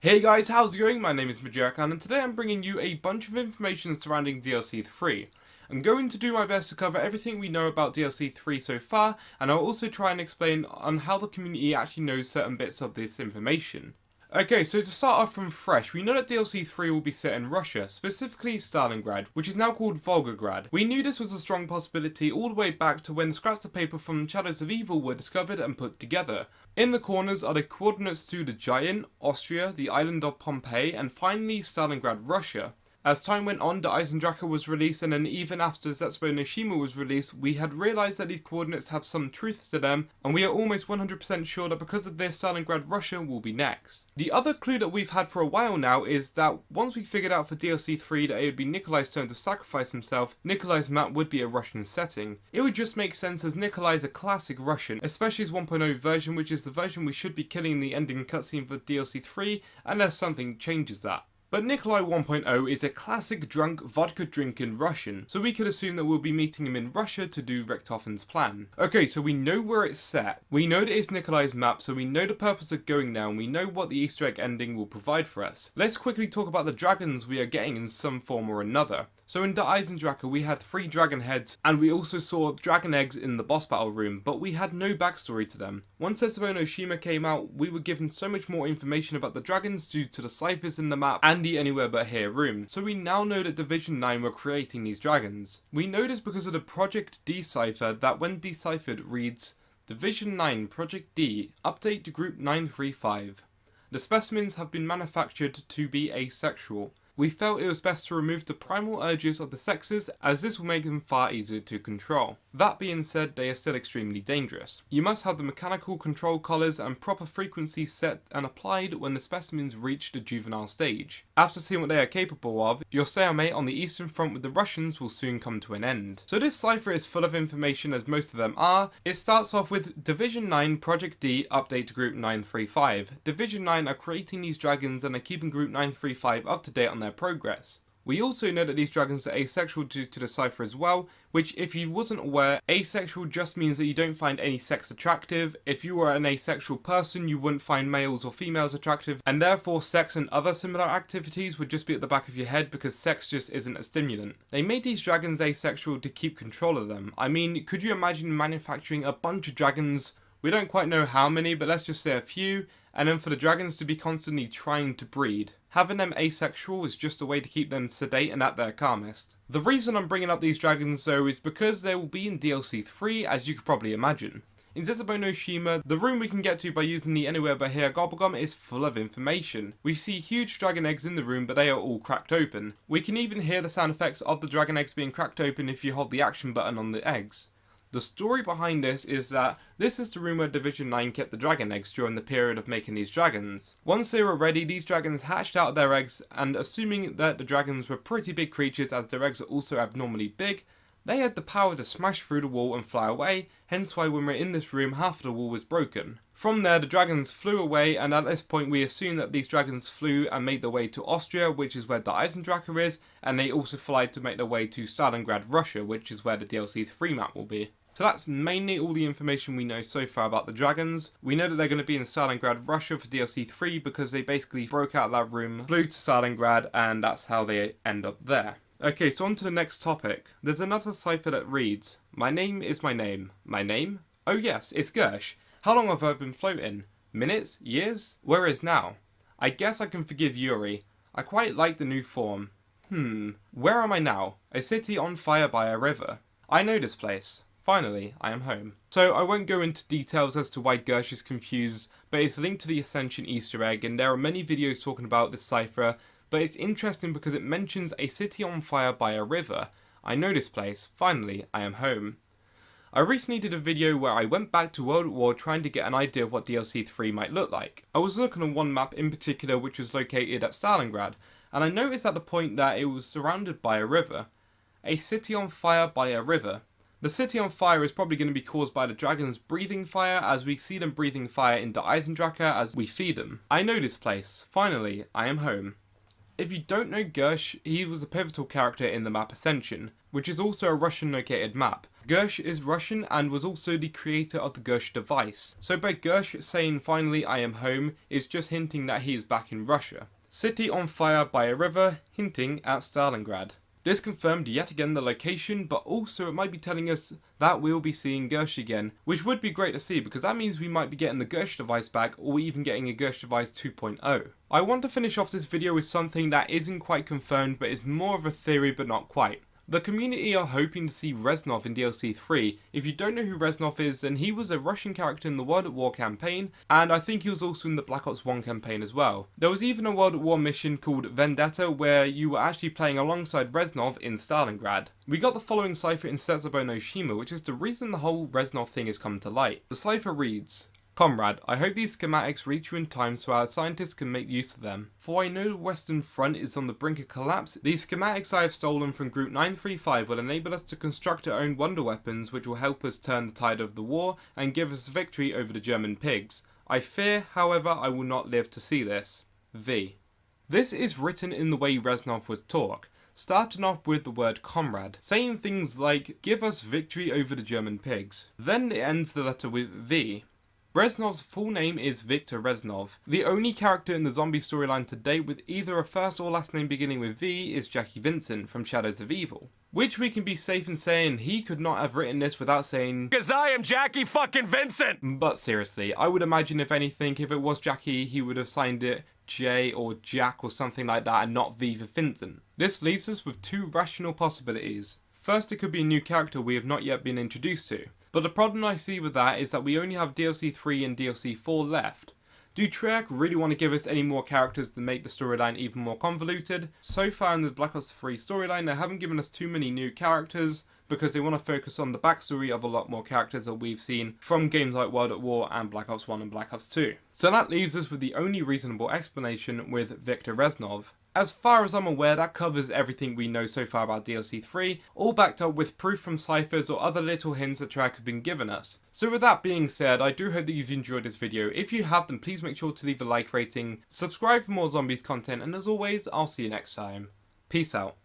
Hey guys, how's it going? My name is Majerecarn and today I'm bringing you a bunch of information surrounding DLC 3. I'm going to do my best to cover everything we know about DLC 3 so far, and I'll also try and explain on how the community actually knows certain bits of this information. Okay, so to start off from fresh, we know that DLC 3 will be set in Russia, specifically Stalingrad, which is now called Volgograd. We knew this was a strong possibility all the way back to when scraps of paper from Shadows of Evil were discovered and put together. In the corners are the coordinates to the Giant, Austria, the island of Pompeii, and finally Stalingrad, Russia. As time went on, the Eisendrache was released, and then even after Zetsubou No Shima was released, we had realised that these coordinates have some truth to them, and we are almost 100% sure that because of this, Stalingrad, Russia will be next. The other clue that we've had for a while now is that once we figured out for DLC 3 that it would be Nikolai's turn to sacrifice himself, Nikolai's map would be a Russian setting. It would just make sense as Nikolai is a classic Russian, especially his 1.0 version, which is the version we should be killing in the ending cutscene for DLC 3, unless something changes that. But Nikolai 1.0 is a classic drunk, vodka-drinking Russian, so we could assume that we'll be meeting him in Russia to do Richthofen's plan. Okay, so we know where it's set, we know that it's Nikolai's map, so we know the purpose of going there, and we know what the Easter egg ending will provide for us. Let's quickly talk about the dragons we are getting in some form or another. So in the Eisendrache we had 3 dragon heads, and we also saw dragon eggs in the boss battle room, but we had no backstory to them. Once Zetsubou No Shima came out, we were given so much more information about the dragons due to the ciphers in the map and the Anywhere But Here room, so we now know that Division 9 were creating these dragons. We know this because of the Project D cipher that when deciphered reads, Division 9 Project D, update to Group 935. The specimens have been manufactured to be asexual. We felt it was best to remove the primal urges of the sexes, as this will make them far easier to control. That being said, they are still extremely dangerous. You must have the mechanical control collars and proper frequency set and applied when the specimens reach the juvenile stage. After seeing what they are capable of, your stalemate on the eastern front with the Russians will soon come to an end. So this cipher is full of information, as most of them are. It starts off with Division 9 Project D update to Group 935. Division 9 are creating these dragons and are keeping Group 935 up to date on their progress. We also know that these dragons are asexual due to the cipher as well, which if you wasn't aware, asexual just means that you don't find any sex attractive. If you were an asexual person, you wouldn't find males or females attractive, and therefore sex and other similar activities would just be at the back of your head because sex just isn't a stimulant. They made these dragons asexual to keep control of them. I mean, could you imagine manufacturing a bunch of dragons? We don't quite know how many, but let's just say a few, and then for the dragons to be constantly trying to breed. Having them asexual is just a way to keep them sedate and at their calmest. The reason I'm bringing up these dragons though is because they will be in DLC 3, as you could probably imagine. In Zetsubou No Shima, the room we can get to by using the Anywhere But Here gobblegum is full of information. We see huge dragon eggs in the room, but they are all cracked open. We can even hear the sound effects of the dragon eggs being cracked open if you hold the action button on the eggs. The story behind this is that this is the room where Division 9 kept the dragon eggs during the period of making these dragons. Once they were ready, these dragons hatched out their eggs, and assuming that the dragons were pretty big creatures as their eggs are also abnormally big, they had the power to smash through the wall and fly away, hence why when we're in this room half the wall was broken. From there the dragons flew away, and at this point we assume that these dragons flew and made their way to Austria, which is where the Eisendrache is, and they also fly to make their way to Stalingrad, Russia, which is where the DLC 3 map will be. So that's mainly all the information we know so far about the dragons. We know that they're going to be in Stalingrad, Russia for DLC 3 because they basically broke out of that room, flew to Stalingrad, and that's how they end up there. Okay, so on to the next topic. There's another cipher that reads, My name is my name. My name? Oh yes, it's Gersh. How long have I been floating? Minutes? Years? Where is now? I guess I can forgive Yuri. I quite like the new form. Where am I now? A city on fire by a river. I know this place. Finally, I am home. So I won't go into details as to why Gersh is confused, but it's linked to the Ascension Easter egg, and there are many videos talking about this cipher, but it's interesting because it mentions a city on fire by a river. I know this place. Finally, I am home. I recently did a video where I went back to World at War trying to get an idea of what DLC 3 might look like. I was looking on one map in particular which was located at Stalingrad, and I noticed at the point that it was surrounded by a river. A city on fire by a river. The city on fire is probably going to be caused by the dragons breathing fire, as we see them breathing fire into Eisendrache as we feed them. I know this place. Finally, I am home. If you don't know Gersh, he was a pivotal character in the map Ascension, which is also a Russian located map. Gersh is Russian and was also the creator of the Gersh device. So by Gersh saying finally I am home is just hinting that he is back in Russia. City on fire by a river, hinting at Stalingrad. This confirmed yet again the location, but also it might be telling us that we'll be seeing Gersh again, which would be great to see because that means we might be getting the Gersh device back or even getting a Gersh device 2.0. I want to finish off this video with something that isn't quite confirmed but is more of a theory but not quite. The community are hoping to see Reznov in DLC 3. If you don't know who Reznov is, then he was a Russian character in the World at War campaign, and I think he was also in the Black Ops 1 campaign as well. There was even a World at War mission called Vendetta where you were actually playing alongside Reznov in Stalingrad. We got the following cipher in Zetsubou No Shima, which is the reason the whole Reznov thing has come to light. The cipher reads, "Comrade, I hope these schematics reach you in time so our scientists can make use of them. For I know the Western Front is on the brink of collapse. These schematics I have stolen from Group 935 will enable us to construct our own wonder weapons which will help us turn the tide of the war and give us victory over the German pigs. I fear, however, I will not live to see this. V." This is written in the way Reznov would talk, starting off with the word comrade, saying things like, give us victory over the German pigs. Then it ends the letter with V. Reznov's full name is Viktor Reznov. The only character in the zombie storyline to date with either a first or last name beginning with V is Jackie Vincent from Shadows of Evil. Which we can be safe in saying he could not have written this without saying, "'Cause I am Jackie fucking Vincent!" But seriously, I would imagine if anything, if it was Jackie, he would have signed it J or Jack or something like that and not V for Vincent. This leaves us with two rational possibilities. First, it could be a new character we have not yet been introduced to. But the problem I see with that is that we only have DLC 3 and DLC 4 left. Do Treyarch really want to give us any more characters to make the storyline even more convoluted? So far in the Black Ops 3 storyline they haven't given us too many new characters because they want to focus on the backstory of a lot more characters that we've seen from games like World at War and Black Ops 1 and Black Ops 2. So that leaves us with the only reasonable explanation with Viktor Reznov. As far as I'm aware, that covers everything we know so far about DLC 3, all backed up with proof from ciphers or other little hints that Treyarch have been given us. So with that being said, I do hope that you've enjoyed this video. If you have, then please make sure to leave a like rating, subscribe for more zombies content, and as always, I'll see you next time. Peace out.